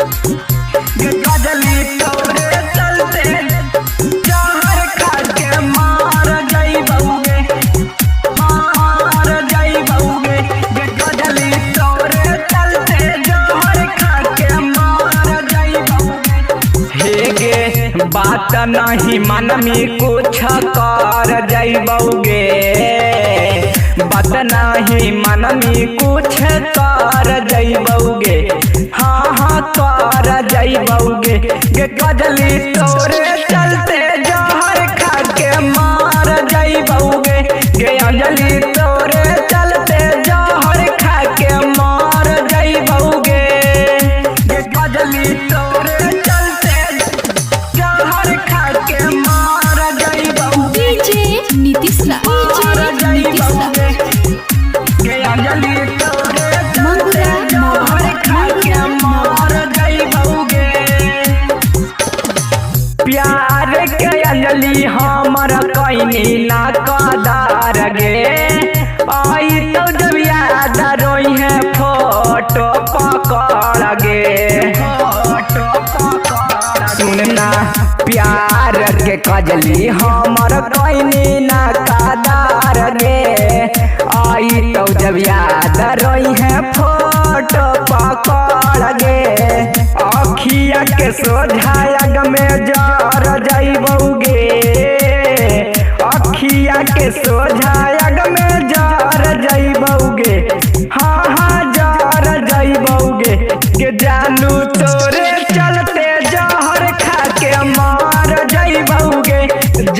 गजली तोरे चलते जहर खा के मार जाइबौगे, मार जाइबौगे। गजली तोरे चलते जहर खा के मार जाइबौगे। हे गे बात नहीं मनमी कुछ कर जाइबौगे, बात नहीं मनमी कुछ कर जाइबौगे। हाँ हाँ कर जाइबौगे। गजली तोरे चलते जहर खा के मार जाइबौगे। अंजलि तोरे चलते जहर खा के मार जाइबौगे। गजली तोरे चलते जहर खा के मार जाइबौगे। डीजे नीतीश रा, डीजे नीतीश रा। अंजलि तोरे चलते जहर खा के मार जाइबौगे। प्यार के अंजलि हमर कैनी ना कदार गे, आई तो जब याद रोई है फोटो पकड़ गे, फोटो पकड़। सुनना प्यार के कजली हमर कैनी ना कदार गे, आई तो जब याद रोई है फोटो पकड़ गे। अखिया के सोझायग में जर जाइबौगे, अखिया के सोझायग में जर जाइबौगे। हाँ हाँ जर जाइबौगे। के जानू तोरे चलते जहर खा के मार जाइबौगे,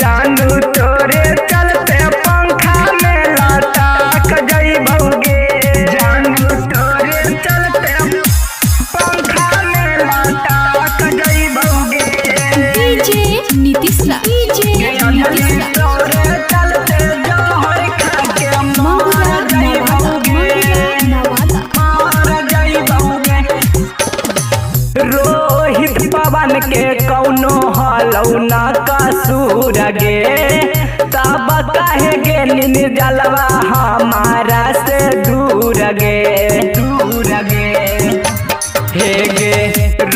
जानू तोरे चलते पंखा में लटक जाइबौगे, जानू तोरे चलते पंखा में लटक जाइबौगे। डीजे नीतीश रा, डीजे नीतीश रा। तोरे चलते जहर खा के मार जाइबौगे, मार जाइबौगे। रोहित पवन के कौनो हलौना कसूर गे, तब काहे गेली जलवा हमारा से दूर गे, दूर गे। हे गे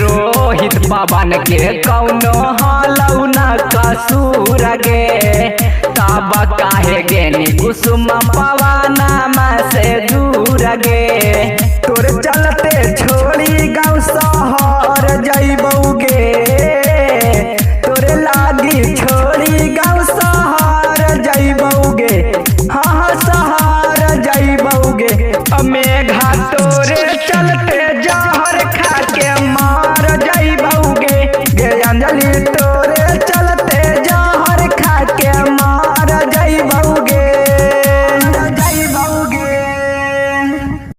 रोहित पवन के कौनो हलौना कसूर गे, तब काहे गेली कुसुम पवनमा से दूर गे। तोर चलते छोड़ी गाँव शहर